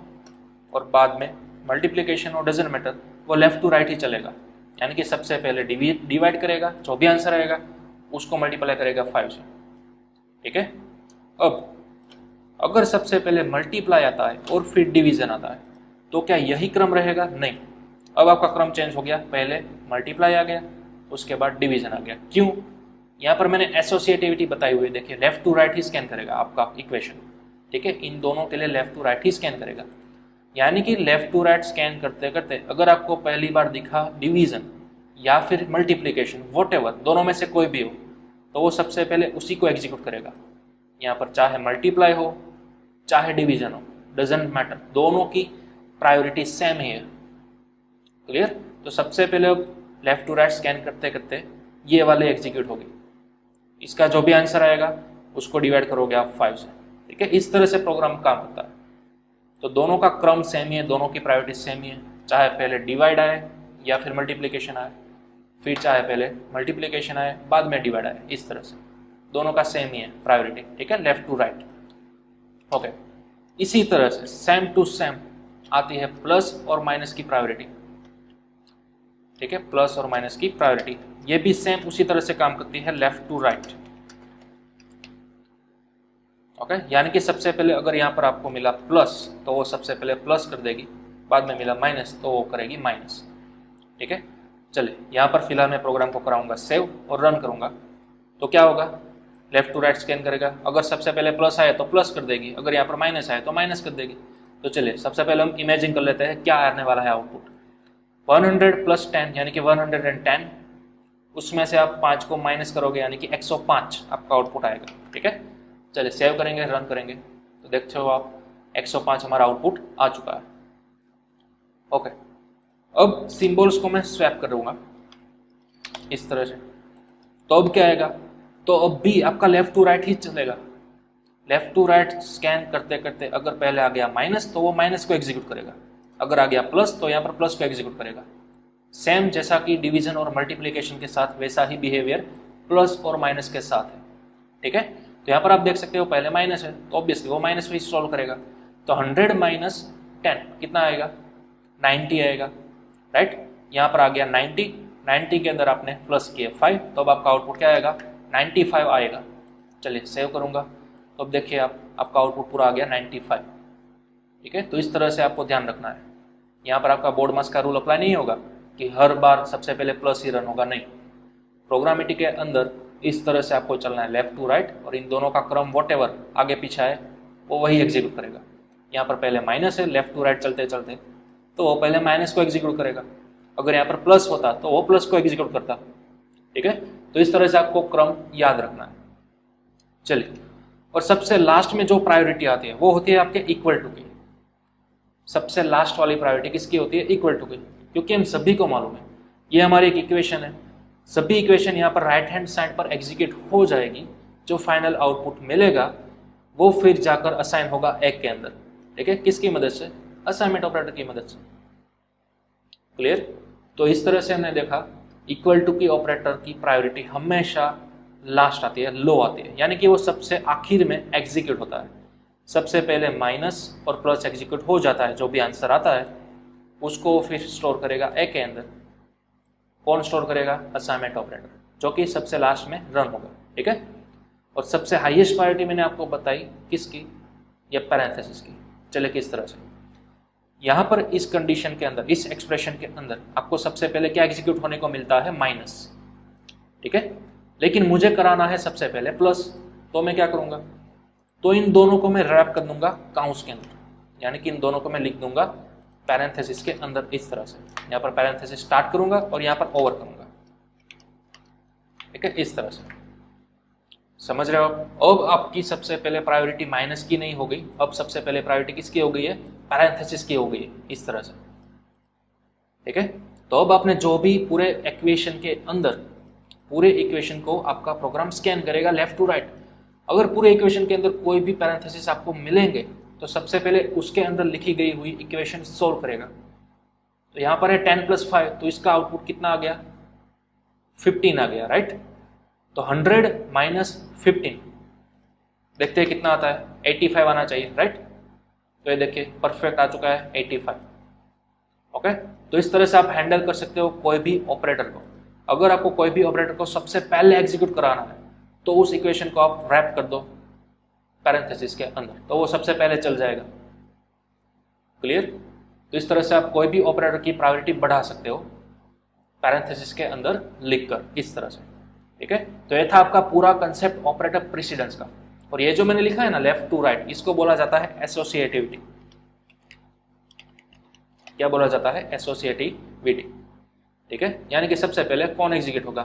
और बाद में मल्टीप्लिकेशन हो, डजंट मैटर, वो लेफ्ट टू राइट ही चलेगा, यानी कि सबसे पहले डिवाइड करेगा, जो भी आंसर आएगा उसको मल्टीप्लाई करेगा 5 से, ठीक है। अब अगर सबसे पहले मल्टीप्लाई आता है और फिर डिवीजन आता है, तो क्या यही क्रम रहेगा, नहीं, अब आपका क्रम चेंज हो गया, पहले मल्टीप्लाई आ गया, उसके बाद डिवीजन आ गया। क्यों, यहाँ पर मैंने एसोसिएटिविटी बताई हुई, देखिए लेफ्ट टू राइट ही स्कैन करेगा आपका इक्वेशन, ठीक है, इन दोनों के लिए लेफ्ट टू राइट ही स्कैन करेगा, यानी कि लेफ्ट टू राइट स्कैन करते करते अगर आपको पहली बार दिखा डिवीजन, या फिर मल्टीप्लीकेशन, वॉटएवर, दोनों में से कोई भी हो, तो वो सबसे पहले उसी को एग्जीक्यूट करेगा। यहाँ पर चाहे मल्टीप्लाई हो चाहे डिवीजन हो, डजेंट मैटर, दोनों की प्रायोरिटी सेम ही है। क्लियर? तो सबसे पहले लेफ्ट टू राइट स्कैन करते करते ये वाले एग्जीक्यूट होगी, इसका जो भी आंसर आएगा उसको डिवाइड करोगे आप 5 से। ठीक है, इस तरह से प्रोग्राम काम होता है। तो दोनों का क्रम सेम ही है, दोनों की प्रायोरिटी सेम ही है, चाहे पहले डिवाइड आए या फिर मल्टीप्लिकेशन आए, फिर चाहे पहले मल्टीप्लिकेशन आए बाद में डिवाइड आए, इस तरह से दोनों का सेम ही है प्रायोरिटी। ठीक है, लेफ्ट टू राइट। ओके, इसी तरह से सेम टू सेम आती है प्लस और माइनस की प्रायोरिटी। ठीक है, प्लस और माइनस की प्रायोरिटी ये भी सेम उसी तरह से काम करती है, लेफ्ट टू राइट। ओके, यानी कि सबसे पहले अगर यहाँ पर आपको मिला प्लस तो वो सबसे पहले प्लस कर देगी, बाद में मिला माइनस तो वो करेगी माइनस। ठीक है, चलिए यहाँ पर फिलहाल मैं प्रोग्राम को कराऊंगा सेव और रन करूंगा। तो क्या होगा, लेफ्ट टू राइट स्कैन करेगा, अगर सबसे पहले प्लस आए तो प्लस कर देगी, अगर यहाँ पर माइनस आए तो माइनस कर देगी। तो चलिए सबसे पहले हम इमेजिन कर लेते हैं क्या आने वाला है आउटपुट। 100 + 10 यानी कि 110, उसमें से आप 5 को माइनस करोगे यानी कि 105 आपका आउटपुट आएगा। ठीक है, चलिए सेव करेंगे, रन करेंगे, तो देखते हो आप 105 हमारा आउटपुट आ चुका है। ओके, अब सिंबल्स को मैं स्वैप करूंगा इस तरह से, तो अब क्या आएगा, तो अब भी आपका लेफ्ट टू राइट ही चलेगा। लेफ्ट टू राइट स्कैन करते करते अगर पहले आ गया माइनस तो वो माइनस को एग्जीक्यूट करेगा, अगर आ गया प्लस तो यहाँ पर प्लस को एग्जीक्यूट करेगा। सेम जैसा कि डिवीजन और मल्टीप्लिकेशन के साथ वैसा ही बिहेवियर प्लस और माइनस के साथ है। ठीक है, तो यहाँ पर आप देख सकते हो पहले माइनस है तो ऑब्वियसली वो माइनस भी सॉल्व करेगा। तो 100 - 10 कितना आएगा, 90 आएगा। राइट, यहाँ पर आ गया 90 के अंदर आपने प्लस किया 5, तो अब आपका आउटपुट क्या आएगा, 95 आएगा। चलिए सेव करूंगा, तो अब देखिए आपका आउटपुट पूरा आ गया 95। ठीक है, तो इस तरह से आपको ध्यान रखना है। यहाँ पर आपका बोर्ड मास का रूल अप्लाई नहीं होगा कि हर बार सबसे पहले प्लस ही रन होगा, नहीं। प्रोग्रामिटी के अंदर इस तरह से आपको चलना है, लेफ्ट टू राइट, और इन दोनों का क्रम वॉटएवर आगे पीछे है वो वही एग्जीक्यूट करेगा। यहाँ पर पहले माइनस है, लेफ्ट टू राइट चलते चलते तो वो पहले माइनस को एग्जीक्यूट करेगा, अगर यहाँ पर प्लस होता तो वो प्लस को एग्जीक्यूट करता। ठीक है, तो इस तरह से आपको क्रम याद रखना है। चलिए, और सबसे लास्ट में जो प्रायोरिटी आती है वो होती है आपके इक्वल टू की। सबसे लास्ट वाली प्रायोरिटी किसकी होती है, इक्वल टू की, क्योंकि हम सभी को मालूम है ये हमारी एक इक्वेशन है, सभी इक्वेशन यहाँ पर राइट हैंड साइड पर एग्जीक्यूट हो जाएगी, जो फाइनल आउटपुट मिलेगा वो फिर जाकर असाइन होगा एक के अंदर। ठीक है, किसकी मदद से, असाइनमेंट ऑपरेटर की मदद से। क्लियर? तो इस तरह से हमने देखा इक्वल टू की ऑपरेटर की प्रायोरिटी हमेशा लास्ट आती है, लो आती है, यानी कि वो सबसे आखिर में एग्जीक्यूट होता है। सबसे पहले माइनस और प्लस एग्जीक्यूट हो जाता है, जो भी आंसर आता है उसको फिर स्टोर करेगा ए के अंदर। कौन स्टोर करेगा, असाइनमेंट ऑपरेटर, जो कि सबसे लास्ट में रन होगा। ठीक है, और सबसे हाईएस्ट प्रायोरिटी मैंने आपको बताई किसकी, ये पैरेंथेसिस की। चले किस तरह से, यहाँ पर इस कंडीशन के अंदर, इस एक्सप्रेशन के अंदर आपको सबसे पहले क्या एग्जीक्यूट होने को मिलता है, माइनस। ठीक है, लेकिन मुझे कराना है सबसे पहले प्लस, तो मैं क्या करूंगा, तो इन दोनों को मैं रैप कर दूंगा काउंट्स के अंदर, यानी कि इन दोनों को मैं लिख दूंगा पैरेंथेसिस के अंदर इस तरह से। यहाँ पर पैरेंथेसिस स्टार्ट करूंगा और यहाँ पर ओवर करूंगा। ठीक है, इस तरह से, समझ रहे हो आप? अब आपकी सबसे पहले प्रायोरिटी माइनस की नहीं हो गई, अब सबसे पहले प्रायोरिटी किसकी हो गई है, पैरेंथेसिस की हो गई है, इस तरह से। ठीक है, तो अब आपने जो भी पूरे इक्वेशन के अंदर, पूरे इक्वेशन को आपका प्रोग्राम स्कैन करेगा लेफ्ट टू राइट। अगर पूरे इक्वेशन के अंदर कोई भी पैरेंथेसिस आपको मिलेंगे तो सबसे पहले उसके अंदर लिखी गई हुई इक्वेशन सोल्व करेगा। तो यहाँ पर है 10 + 5, तो इसका आउटपुट कितना आ गया, 15 आ गया। राइट, तो 100 - 15, देखते हैं कितना आता है, 85 आना चाहिए। राइट, तो ये देखिए परफेक्ट आ चुका है 85। ओके, तो इस तरह से आप हैंडल कर सकते हो कोई भी ऑपरेटर को। अगर आपको कोई भी ऑपरेटर को सबसे पहले एग्जीक्यूट कराना है तो उस इक्वेशन को आप रैप कर दो पैरेंथेसिस के अंदर, तो वो सबसे पहले चल जाएगा। क्लियर? तो इस तरह से आप कोई भी ऑपरेटर की प्रायोरिटी बढ़ा सकते हो पैरेंथेसिस के अंदर लिखकर, इस तरह से। ठीक है, तो ये था आपका पूरा कंसेप्ट ऑपरेटर प्रेसिडेंस का। और ये जो मैंने लिखा है ना लेफ्ट टू राइट, इसको बोला जाता है एसोसिएटिविटी। क्या बोला जाता है, एसोसिएटिविटी। ठीक है, यानी कि सबसे पहले कौन एग्जीक्यूट होगा,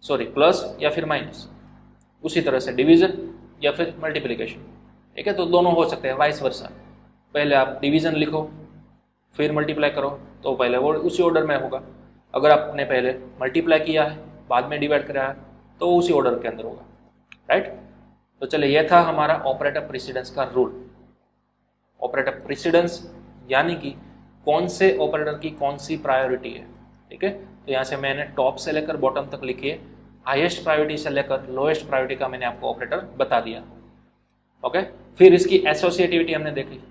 प्लस या फिर माइनस, उसी तरह से डिवीजन या फिर मल्टीप्लिकेशन। ठीक है, तो दोनों हो सकते हैं, वाइस वर्सा। पहले आप डिवीजन लिखो फिर मल्टीप्लाई करो, तो पहले वो उसी ऑर्डर में होगा। अगर आपने पहले मल्टीप्लाई किया है बाद में डिवाइड कराया है तो उसी ऑर्डर के अंदर होगा, राइट। तो चलिए, यह था हमारा ऑपरेटर प्रेसिडेंस का रूल। ऑपरेटर प्रेसिडेंस यानी कि कौन से ऑपरेटर की कौन सी प्रायोरिटी है। ठीक है, तो यहाँ से मैंने टॉप से लेकर बॉटम तक लिखी है, हाईएस्ट प्रायोरिटी से लेकर लोएस्ट प्रायोरिटी का मैंने आपको ऑपरेटर बता दिया। ओके, फिर इसकी एसोसिएटिविटी हमने देखी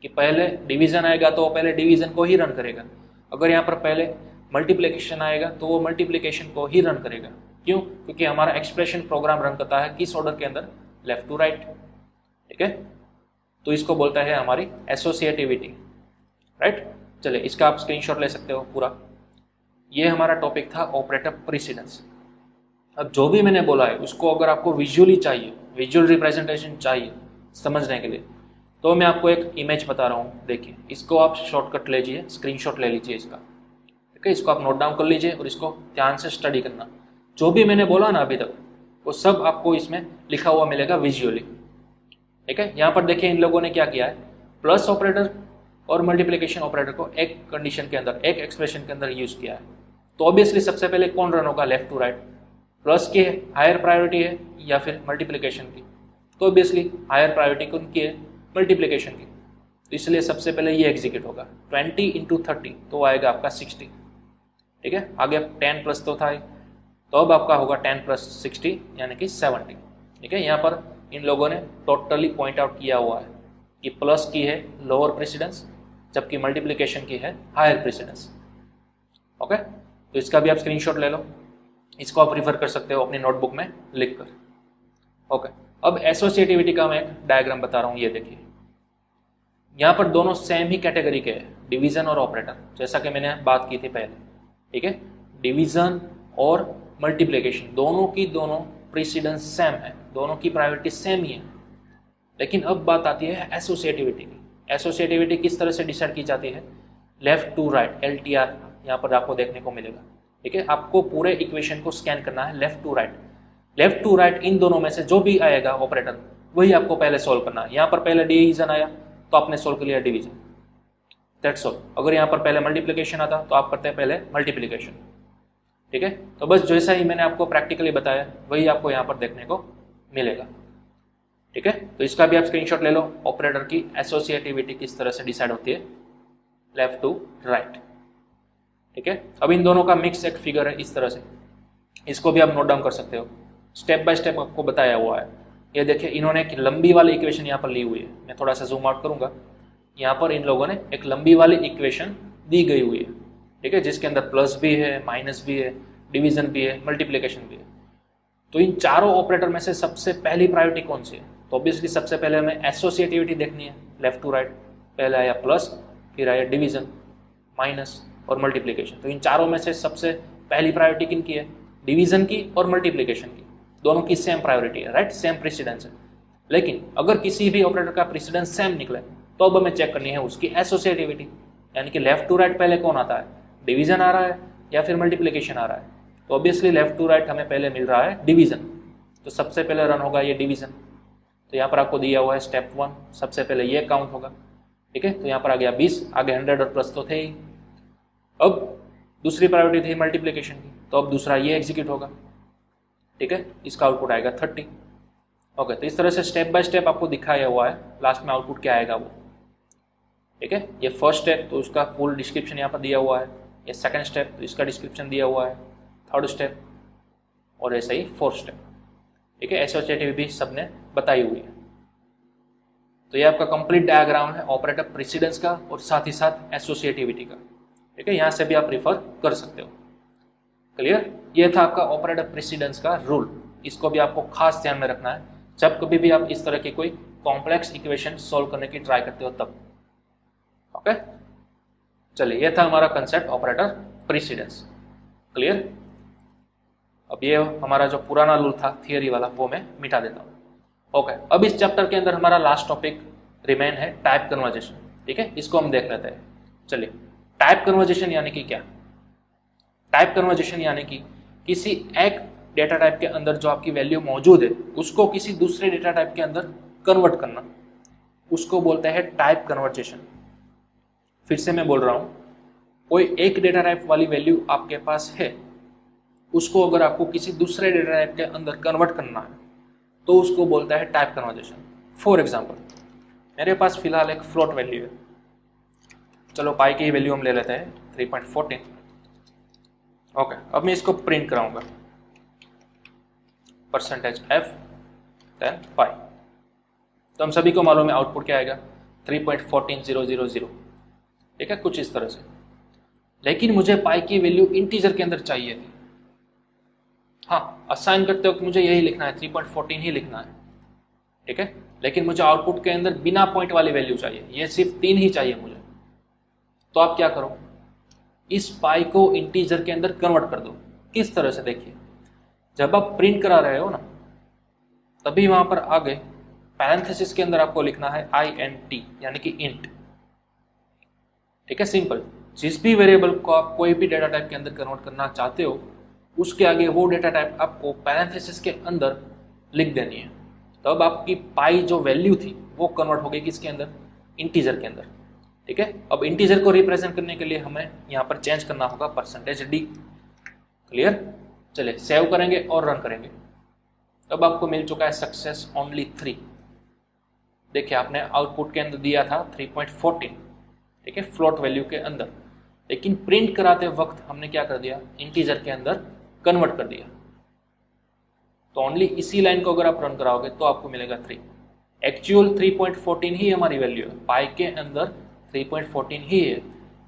कि पहले डिवीजन आएगा तो वो पहले डिवीजन को ही रन करेगा। अगर यहाँ पर पहले मल्टीप्लिकेशन आएगा तो वो मल्टीप्लिकेशन को ही रन करेगा। क्यों? क्योंकि हमारा एक्सप्रेशन प्रोग्राम रन करता है किस ऑर्डर के अंदर, लेफ्ट टू राइट। ठीक है, तो इसको बोलता है हमारी एसोसिएटिविटी, राइट। चलिए, इसका आप स्क्रीनशॉट ले सकते हो पूरा। ये हमारा टॉपिक था ऑपरेटर प्रेसिडेंस। अब जो भी मैंने बोला है उसको अगर आपको विजुअली चाहिए, विजुअल रिप्रेजेंटेशन चाहिए समझने के लिए, तो मैं आपको एक इमेज बता रहा हूँ। देखिए, इसको आप शॉर्टकट लीजिए, स्क्रीनशॉट ले लीजिए इसका। ठीक है, इसको आप नोट डाउन कर लीजिए और इसको ध्यान से स्टडी करना। जो भी मैंने बोला ना अभी तक वो सब आपको इसमें लिखा हुआ मिलेगा विजुअली। ठीक है, यहाँ पर देखिए इन लोगों ने क्या किया है, प्लस ऑपरेटर और मल्टीप्लिकेशन ऑपरेटर को एक कंडीशन के अंदर, एक एक्सप्रेशन के अंदर यूज किया है। तो ऑब्वियसली सबसे पहले कौन रन होगा, लेफ्ट टू राइट। प्लस की हायर प्रायोरिटी है या फिर मल्टीप्लिकेशन की, तो ऑब्वियसली हायर प्रायोरिटी कौन की है, मल्टीप्लिकेशन की। तो इसलिए सबसे पहले ये एग्जीक्यूट होगा। 20 × 30 तो आएगा आपका 60। ठीक है, आगे 10 प्लस तो था, तो अब आपका होगा 10 + 60 यानी कि 70। ठीक है, यहाँ पर इन लोगों ने टोटली पॉइंट आउट किया हुआ है कि प्लस की है लोअर प्रेसिडेंस जबकि मल्टीप्लिकेशन की है हायर प्रेसिडेंस। ओके, तो इसका भी आप स्क्रीनशॉट ले लो, इसको आप रिफर कर सकते हो अपनी नोटबुक में लिख कर। ओके, अब एसोसिएटिविटी का मैं एक डायग्राम बता रहा हूँ। ये देखिए, यहाँ पर दोनों सेम ही कैटेगरी के हैं, डिवीजन और ऑपरेटर, जैसा कि मैंने बात की थी पहले। ठीक है, डिवीजन और मल्टीप्लिकेशन दोनों की दोनों प्रेसिडेंस सेम है, दोनों की प्रायोरिटी सेम ही है। लेकिन अब बात आती है एसोसिएटिविटी की। एसोसिएटिविटी किस तरह से डिसाइड की जाती है, लेफ्ट टू राइट, LTR यहाँ पर आपको देखने को मिलेगा। ठीक है, आपको पूरे इक्वेशन को स्कैन करना है left to right. Left to right इन दोनों में से जो भी आएगा ऑपरेटर वही आपको पहले सोल्व करना है। यहाँ पर पहले डिवीजन आया तो आपने सोल्व कर लिया डिवीजन, दैट्स ऑल। अगर यहाँ पर पहले मल्टीप्लिकेशन आता तो आप करते हैं पहले मल्टीप्लिकेशन। ठीक है, तो बस जैसा ही मैंने आपको प्रैक्टिकली बताया वही आपको यहाँ पर देखने को मिलेगा। ठीक है, तो इसका भी आप स्क्रीनशॉट ले लो, ऑपरेटर की एसोसिएटिविटी किस तरह से डिसाइड होती है, लेफ्ट टू राइट। ठीक है, अब इन दोनों का मिक्स एक फिगर है इस तरह से, इसको भी आप नोट डाउन कर सकते हो, स्टेप बाय स्टेप आपको बताया हुआ है। ये देखिए, इन्होंने एक लंबी वाली इक्वेशन यहाँ पर ली हुई है, मैं थोड़ा सा जूम आउट करूंगा। यहाँ पर इन लोगों ने एक लंबी वाली इक्वेशन दी गई हुई है। ठीक है, जिसके अंदर प्लस भी है, माइनस भी है, डिवीजन भी है, मल्टीप्लिकेशन भी है। तो इन चारों ऑपरेटर में से सबसे पहली प्रायोरिटी कौन सी है, तो ऑब्वियसली सबसे पहले हमें एसोसिएटिविटी देखनी है, लेफ्ट टू राइट। पहले आया प्लस, फिर आया डिवीजन, माइनस और मल्टीप्लिकेशन। तो इन चारों में से सबसे पहली प्रायोरिटी किन की है, डिवीजन की और मल्टीप्लिकेशन की। दोनों की सेम प्रायोरिटी है, राइट, सेम प्रेसिडेंस है। लेकिन अगर किसी भी ऑपरेटर का प्रेसिडेंस सेम निकले तो अब हमें चेक करनी है उसकी एसोसिएटिविटी, यानी कि लेफ्ट टू राइट पहले कौन आता है, डिवीजन आ रहा है या फिर मल्टीप्लिकेशन आ रहा है। तो ऑब्वियसली लेफ्ट टू राइट हमें पहले मिल रहा है डिवीजन, तो सबसे पहले रन होगा ये डिवीजन। तो यहाँ पर आपको दिया हुआ है स्टेप 1, सबसे पहले ये काउंट होगा। ठीक है, तो यहाँ पर आ गया 20, आगे 100 और प्लस तो थे ही। अब दूसरी प्रायोरिटी थी मल्टीप्लिकेशन की, तो अब दूसरा ये एग्जीक्यूट होगा। ठीक है, इसका आउटपुट आएगा 30। ओके, तो इस तरह से स्टेप बाय स्टेप आपको दिखाया हुआ है, लास्ट में आउटपुट क्या आएगा वो। ठीक है, ये फर्स्ट स्टेप तो उसका फुल डिस्क्रिप्शन यहाँ पर दिया हुआ है, ये सेकंड स्टेप तो इसका डिस्क्रिप्शन दिया हुआ है, थर्ड स्टेप और ऐसे ही फोर्थ स्टेप। ठीक है, एसोसिएटिव भी सबने बताई हुई है। तो ये आपका कंप्लीट डायग्राम है ऑपरेटर प्रेसिडेंस का और साथ ही साथ एसोसिएटिविटी का। ठीक है, यहाँ से भी आप रिफर कर सकते हो। क्लियर, ये था आपका ऑपरेटर प्रेसिडेंस का रूल। इसको भी आपको खास ध्यान में रखना है जब कभी भी आप इस तरह की कोई कॉम्प्लेक्स इक्वेशन सॉल्व करने की ट्राई करते हो तब। ओके, चलिए, ये था हमारा कंसेप्ट ऑपरेटर प्रेसिडेंस। क्लियर, अब ये हमारा जो पुराना रूल था थियरी वाला वो मैं मिटा देता हूँ। ओके, अब इस चैप्टर के अंदर हमारा लास्ट टॉपिक रिमेन है टाइप कन्वर्जेशन। ठीक है, इसको हम देख लेते हैं। चलिए, टाइप कन्वर्जेशन यानी कि क्या। टाइप कन्वर्जेशन यानी कि किसी एक डेटा टाइप के अंदर जो आपकी वैल्यू मौजूद है उसको किसी दूसरे डेटा टाइप के अंदर कन्वर्ट करना, उसको बोलते हैं टाइप कन्वर्जेशन। फिर से मैं बोल रहा हूं, कोई एक डेटा टाइप वाली वैल्यू आपके पास है, उसको अगर आपको किसी दूसरे डेटा टाइप के अंदर कन्वर्ट करना है तो उसको बोलता है टाइप कन्वर्जेशन। फॉर एग्जाम्पल, मेरे पास फिलहाल एक फ्लोट वैल्यू है, चलो पाई की वैल्यू हम ले लेते हैं 3.14। ओके, अब मैं इसको प्रिंट कराऊंगा %f then पाई। तो हम सभी को मालूम है आउटपुट क्या आएगा, 3.14000। ठीक है, कुछ इस तरह से। लेकिन मुझे पाई की वैल्यू इंटीजर के अंदर चाहिए थी। हाँ, असाइन करते वक्त मुझे यही लिखना है, 3.14 ही लिखना है। ठीक है, लेकिन मुझे आउटपुट के अंदर बिना पॉइंट वाली वैल्यू चाहिए, ये सिर्फ 3 ही चाहिए मुझे। तो आप क्या करो, इस पाई को इंटीजर के अंदर कन्वर्ट कर दो। किस तरह से, देखिए, जब आप प्रिंट करा रहे हो ना, तभी वहां पर आगे पैरेंथेसिस के अंदर आपको लिखना है int यानी कि इंट। ठीक है, सिंपल। जिस भी वेरिएबल को आप कोई भी डेटा टाइप के अंदर कन्वर्ट करना चाहते हो, उसके आगे वो डेटा टाइप आपको पैरेंथेसिस के अंदर लिख देनी है। तो अब आपकी पाई जो वैल्यू थी वो कन्वर्ट हो गई किसके अंदर, इंटीजर के अंदर। ठीक है, अब इंटीजर को रिप्रेजेंट करने के लिए हमें यहाँ पर चेंज करना होगा %d। क्लियर, चलिए सेव करेंगे और रन करेंगे। अब आपको मिल चुका है सक्सेस ओनली 3। देखिए, आपने आउटपुट के अंदर दिया था 3.14, ठीक है, फ्लोट वैल्यू के अंदर, लेकिन प्रिंट कराते वक्त हमने क्या कर दिया, इंटीजर के अंदर कन्वर्ट कर दिया। तो ओनली इसी लाइन को अगर आप रन कराओगे तो आपको मिलेगा 3। एक्चुअल 3.14 ही हमारी वैल्यू है, पाई के अंदर 3.14 ही है,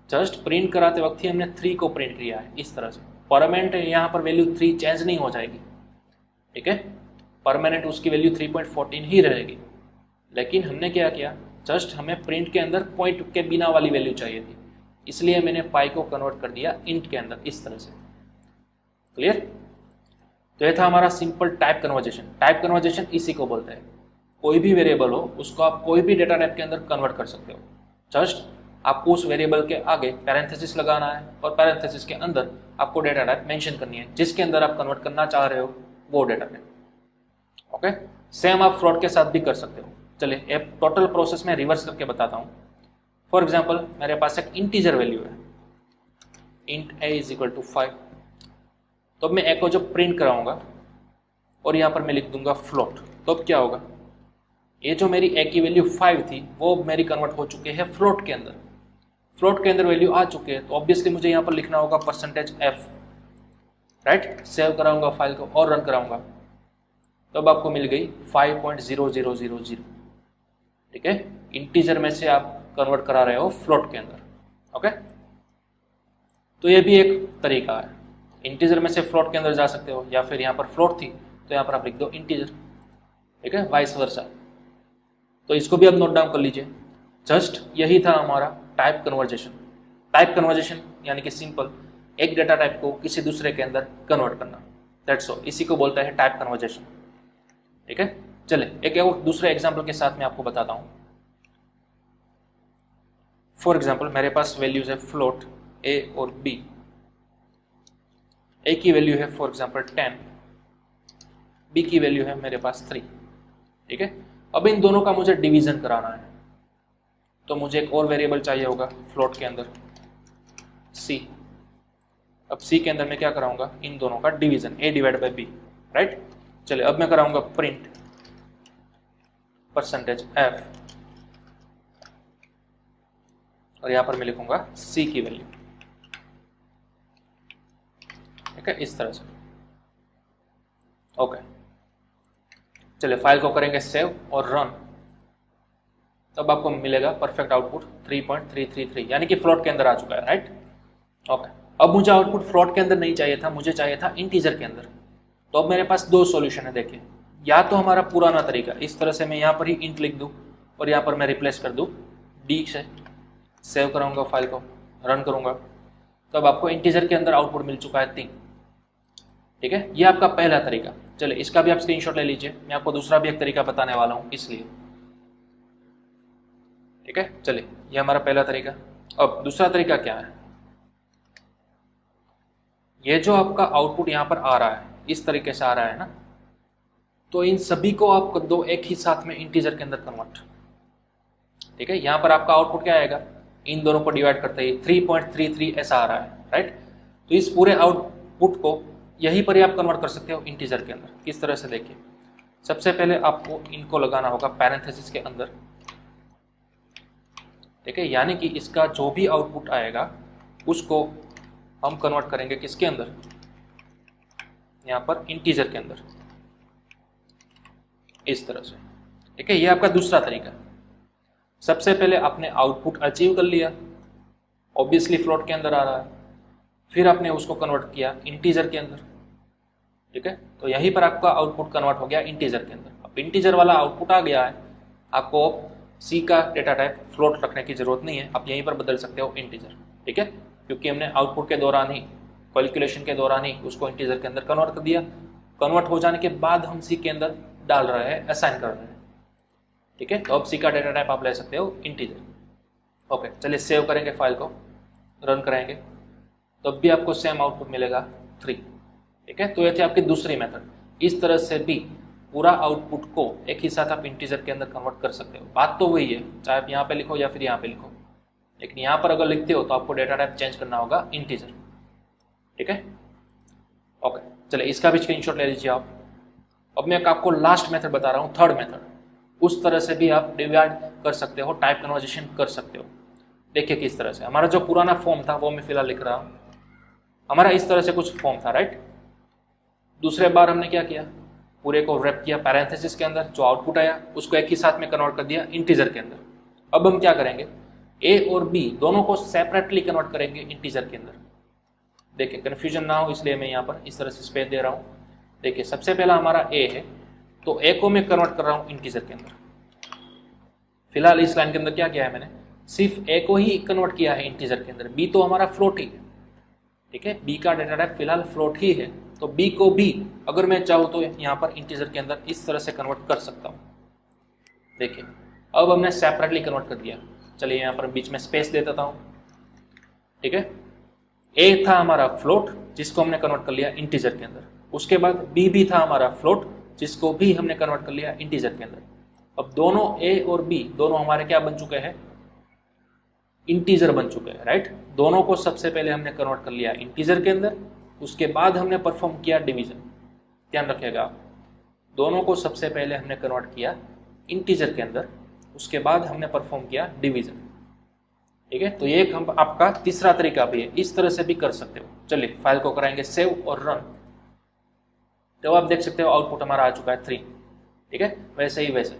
जस्ट प्रिंट कराते वक्त ही हमने 3 को प्रिंट किया है। इस तरह से परमानेंट यहाँ पर वैल्यू 3 चेंज नहीं हो जाएगी। ठीक है, परमानेंट उसकी वैल्यू 3.14 ही रहेगी। लेकिन हमने क्या किया, जस्ट हमें प्रिंट के अंदर पॉइंट के बिना वाली वैल्यू चाहिए थी, इसलिए मैंने पाई को कन्वर्ट कर दिया इंट के अंदर, इस तरह से। क्लियर, तो यह था हमारा simple type conversation. Type conversation इसी को बोलते हैं, कोई भी वेरिएबल हो उसको आप कोई भी डेटा टाइप के अंदर कन्वर्ट कर सकते हो। जस्ट आपको उस वेरिएबल के आगे पैरेंथेसिस लगाना है और पैरेंथेसिस के अंदर आपको डेटा टाइप मेंशन करनी है जिसके अंदर आप कन्वर्ट करना चाह रहे हो वो डेटा टाइप। ओके, सेम आप फ्लोट के साथ भी कर सकते हो। चलिए एक टोटल प्रोसेस में रिवर्स करके बताता हूँ। फॉर एग्जाम्पल, मेरे पास एक इंटीजर वैल्यू है, इंट a = 5। तो अब मैं ए को जब प्रिंट कराऊंगा और यहाँ पर मैं लिख दूंगा फ्लोट, तो अब क्या होगा, ये जो मेरी ए की वैल्यू 5 थी वो मेरी कन्वर्ट हो चुकी है फ्लोट के अंदर। फ्लोट के अंदर वैल्यू आ चुकी है, तो ऑब्वियसली मुझे यहाँ पर लिखना होगा %f। राइट, सेव कराऊंगा फाइल को और रन कराऊंगा, तो अब आपको मिल गई 5.0000। ठीक है, इंटीजर में से आप कन्वर्ट करा रहे हो फ्लोट के अंदर। ओके, तो ये भी एक तरीका है, इंटीजर में से फ्लोट के अंदर जा सकते हो, या फिर यहाँ पर फ्लोट थी तो यहाँ पर आप लिख दो इंटीजर। ठीक है, वाइस वर्सा। तो इसको भी आप नोट डाउन कर लीजिए। जस्ट यही था हमारा टाइप कन्वर्जेशन। टाइप कन्वर्जेशन यानी कि सिंपल एक डेटा टाइप को किसी दूसरे के अंदर कन्वर्ट करना, दैट्स ऑल, इसी को बोलता है टाइप कन्वर्जेशन। ठीक है, चले एक और दूसरे एग्जाम्पल के साथ मैं आपको बताता हूँ। फॉर एग्जाम्पल, मेरे पास वैल्यूज है फ्लोट a और b। a की वैल्यू है फॉर एग्जाम्पल 10, b की वैल्यू है मेरे पास 3। ठीक है, अब इन दोनों का मुझे डिवीजन कराना है, तो मुझे एक और वेरिएबल चाहिए होगा फ्लोट के अंदर c। अब c के अंदर मैं क्या कराऊंगा, इन दोनों का डिवीजन a/b। राइट, चलिए अब मैं कराऊंगा प्रिंट %f और यहां पर मैं लिखूंगा c की वैल्यू। ठीक है, इस तरह से। ओके, चलिए फाइल को करेंगे सेव और रन, तब आपको मिलेगा परफेक्ट आउटपुट 3.333 यानी कि फ्लोट के अंदर आ चुका है। राइट, ओके, अब मुझे आउटपुट फ्लोट के अंदर नहीं चाहिए था, मुझे चाहिए था इंटीजर के अंदर। तो अब मेरे पास दो सॉल्यूशन है। देखिए, या तो हमारा पुराना तरीका, इस तरह से मैं यहाँ पर ही इंट लिख दूँ और यहाँ पर मैं रिप्लेस कर दूँ डी से, सेव कराऊंगा फाइल को, रन करूंगा, तब आपको इंटीजर के अंदर आउटपुट मिल चुका है 3। ठीक है, ये आपका पहला तरीका। चलिए इसका भी आप स्क्रीनशॉट ले लीजिए, मैं आपको दूसरा भी एक तरीका बताने वाला हूँ इसलिए। ठीक है, चलिए ये हमारा पहला तरीका। अब दूसरा तरीका क्या है, ये जो आपका आउटपुट यहाँ पर आ रहा है इस तरीके से आ रहा है ना, तो इन सभी को आप कर दो एक ही साथ में इंटीजर के अंदर कन्वर्ट। ठीक है, यहाँ पर आपका आउटपुट क्या आएगा, इन दोनों को डिवाइड करते ही 3.33 ऐसा आ रहा है, राइट। तो इस पूरे आउटपुट को यहीं पर ही आप कन्वर्ट कर सकते हो इंटीजर के अंदर। किस तरह से देखिए, सबसे पहले आपको इनको लगाना होगा पैरेंथेसिस के अंदर। ठीक है, यानी कि इसका जो भी आउटपुट आएगा उसको हम कन्वर्ट करेंगे किसके अंदर, यहाँ पर इंटीजर के अंदर, इस तरह से। ठीक है, ये आपका दूसरा तरीका है। सबसे पहले आपने आउटपुट अचीव कर लिया, ऑब्वियसली फ्लोट के अंदर आ रहा है, फिर आपने उसको कन्वर्ट किया इंटीजर के अंदर। ठीक है, तो यहीं पर आपका आउटपुट कन्वर्ट हो गया इंटीजर के अंदर। अब इंटीजर वाला आउटपुट आ गया है, आपको सी का डेटा टाइप फ्लोट रखने की जरूरत नहीं है, आप यहीं पर बदल सकते हो इंटीजर। ठीक है, क्योंकि हमने आउटपुट के दौरान ही, कैलकुलेशन के दौरान ही उसको इंटीजर के अंदर कन्वर्ट कर दिया। कन्वर्ट हो जाने के बाद हम सी के अंदर डाल रहे हैं, असाइन कर रहे हैं। ठीक है, तो अब सी का डेटा टाइप आप ले सकते हो इंटीजर। ओके, चलिए सेव करेंगे फाइल को, रन करेंगे, तो अब भी आपको सेम आउटपुट मिलेगा 3। ठीक है, तो ये थी आपकी दूसरी मेथड। इस तरह से भी पूरा आउटपुट को एक ही साथ आप इंटीजर के अंदर कन्वर्ट कर सकते हो। बात तो वही है, चाहे आप यहाँ पे लिखो या फिर यहाँ पे लिखो, लेकिन यहाँ पर अगर लिखते हो तो आपको डेटा टाइप चेंज करना होगा इंटीजर। ठीक है, ओके, चलिए इसका भी स्क्रीनशॉट ले लीजिए आप। अब मैं आपको लास्ट मेथड बता रहा हूँ, थर्ड मेथड। उस तरह से भी आप डिवाइड कर सकते हो, टाइप कन्वर्जेशन कर सकते हो। देखिए किस तरह से, हमारा जो पुराना फॉर्म था वो मैं फिलहाल लिख रहा हूँ। हमारा इस तरह से कुछ फॉर्म था, राइट। दूसरे बार हमने क्या किया, पूरे को रैप किया पैरेंथेसिस के अंदर, जो आउटपुट आया उसको एक ही साथ में कन्वर्ट कर दिया इंटीजर के अंदर। अब हम क्या करेंगे, ए और बी दोनों को सेपरेटली कन्वर्ट करेंगे इंटीजर के अंदर। देखिए कन्फ्यूजन ना हो इसलिए मैं यहाँ पर इस तरह से स्पेस दे रहा हूँ। देखिए सबसे पहला हमारा ए है, तो ए को मैं कन्वर्ट कर रहा हूँ इंटीजर के अंदर। फिलहाल इस लाइन के अंदर क्या किया है मैंने, सिर्फ ए को ही कन्वर्ट किया है इंटीजर के अंदर। बी तो हमारा फ्लोट ही है। ठीक है, बी का डेटा टाइप फिलहाल फ्लोट ही है, तो बी को भी अगर मैं चाहूँ तो यहाँ पर इंटीजर के अंदर इस तरह से कन्वर्ट कर सकता हूँ। देखिए अब हमने सेपरेटली कन्वर्ट कर दिया। चलिए यहाँ पर बीच में स्पेस दे देता हूँ। ठीक है, ए था हमारा फ्लोट जिसको हमने कन्वर्ट कर लिया इंटीजर के अंदर। उसके बाद बी भी था हमारा फ्लोट जिसको भी हमने कन्वर्ट कर लिया इंटीजर के अंदर। अब दोनों ए और बी दोनों हमारे क्या बन चुके हैं, इंटीजर बन चुके हैं, राइट। दोनों को सबसे पहले हमने कन्वर्ट कर लिया इंटीजर के अंदर, उसके बाद हमने परफॉर्म किया डिवीजन। ध्यान रखिएगा आप, दोनों को सबसे पहले हमने कन्वर्ट किया इंटीजर के अंदर, उसके बाद हमने परफॉर्म किया डिवीजन। ठीक है, तो ये एक हम आपका तीसरा तरीका भी है, इस तरह से भी कर सकते हो। चलिए फाइल को कराएंगे सेव और रन, तो आप देख सकते हो आउटपुट हमारा आ चुका है 3। ठीक है, वैसे ही वैसे।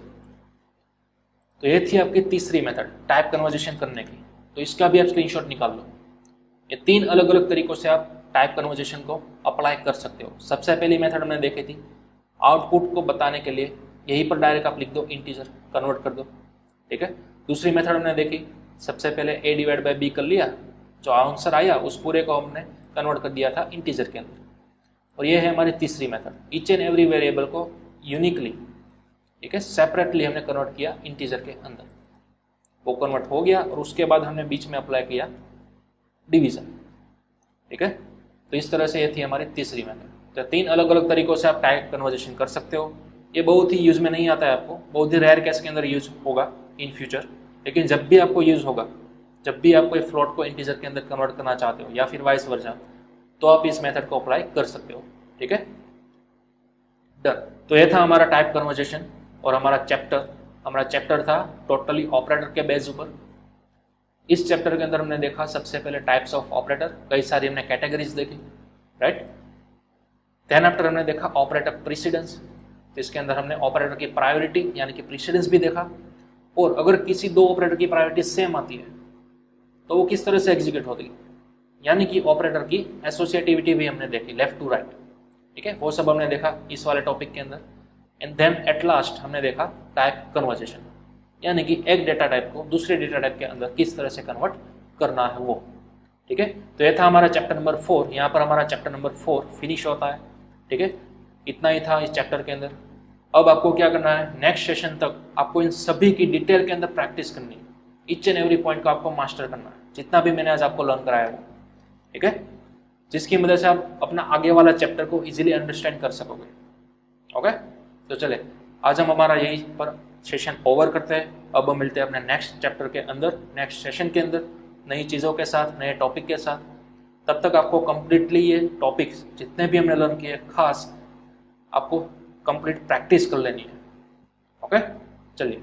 तो ये थी आपकी तीसरी मेथड टाइप कन्वर्जेशन करने की। तो इसका भी आप स्क्रीनशॉट निकाल लो। ये 3 अलग अलग तरीकों से आप टाइप कन्वर्जेशन को अप्लाई कर सकते हो। सबसे पहली मेथड हमने देखी थी, आउटपुट को बताने के लिए यहीं पर डायरेक्ट आप लिख दो इंटीजर, कन्वर्ट कर दो। ठीक है, दूसरी मेथड हमने देखी, सबसे पहले ए डिवाइड बाई बी कर लिया, जो आंसर आया उस पूरे को हमने कन्वर्ट कर दिया था इंटीजर के अंदर। और ये है हमारी तीसरी method, each and every variable को यूनिकली, ठीक है, सेपरेटली हमने कन्वर्ट किया इंटीजर के अंदर। वो कन्वर्ट हो गया और उसके बाद हमने बीच में अप्लाई किया डिवीजन। ठीक है, तो इस तरह से ये थी हमारी तीसरी मेथड। तो 3 अलग अलग तरीकों से आप टाइप कन्वर्जेशन कर सकते हो। ये बहुत ही यूज में नहीं आता है आपको, बहुत ही रेयर केस के अंदर यूज होगा इन फ्यूचर, लेकिन जब भी आपको यूज होगा, जब भी आप कोई फ्लोट को इंटीजर के अंदर कन्वर्ट करना चाहते हो या फिर वाइस वर्सा, तो आप इस मेथड को अप्लाई कर सकते हो। ठीक है, डन। तो ये था हमारा टाइप कन्वर्जेशन और हमारा चैप्टर था टोटली ऑपरेटर के बेस ऊपर। इस चैप्टर के अंदर हमने देखा सबसे पहले टाइप्स ऑफ ऑपरेटर, कई सारी हमने कैटेगरीज देखी, राइट। देन आफ्टर हमने देखा ऑपरेटर प्रीसिडेंस, जिसके अंदर हमने ऑपरेटर की प्रायोरिटी यानी कि प्रीसिडेंस भी देखा। और अगर किसी 2 ऑपरेटर की प्रायोरिटी सेम आती है तो वो किस तरह से एग्जीक्यूट होती है, यानी कि ऑपरेटर की एसोसिएटिविटी भी हमने देखी, लेफ्ट टू राइट। ठीक है, वो सब हमने देखा इस वाले टॉपिक के अंदर। एंड देन एट लास्ट हमने देखा टाइप कन्वर्जेशन, यानी कि एक डेटा टाइप को दूसरे डेटा टाइप के अंदर किस तरह से कन्वर्ट करना है वो। ठीक है, तो ये था हमारा चैप्टर नंबर 4। यहाँ पर हमारा चैप्टर नंबर 4 फिनिश होता है। ठीक है, इतना ही था इस चैप्टर के अंदर। अब आपको क्या करना है, नेक्स्ट सेशन तक आपको इन सभी की डिटेल के अंदर प्रैक्टिस करनी है, ईच एंड एवरी पॉइंट को आपको मास्टर करना है, जितना भी मैंने आज आपको लर्न कराया वो। ठीक है, जिसकी मदद से आप अपना आगे वाला चैप्टर को इजीली अंडरस्टैंड कर सकोगे। ओके, तो चले आज हम हमारा यही पर सेशन ओवर करते हैं। अब हम मिलते हैं अपने नेक्स्ट चैप्टर के अंदर, नेक्स्ट सेशन के अंदर, नई चीज़ों के साथ, नए टॉपिक के साथ। तब तक आपको कंप्लीटली ये टॉपिक्स जितने भी हमने लर्न किए खास आपको कंप्लीट प्रैक्टिस कर लेनी है। ओके, चलिए।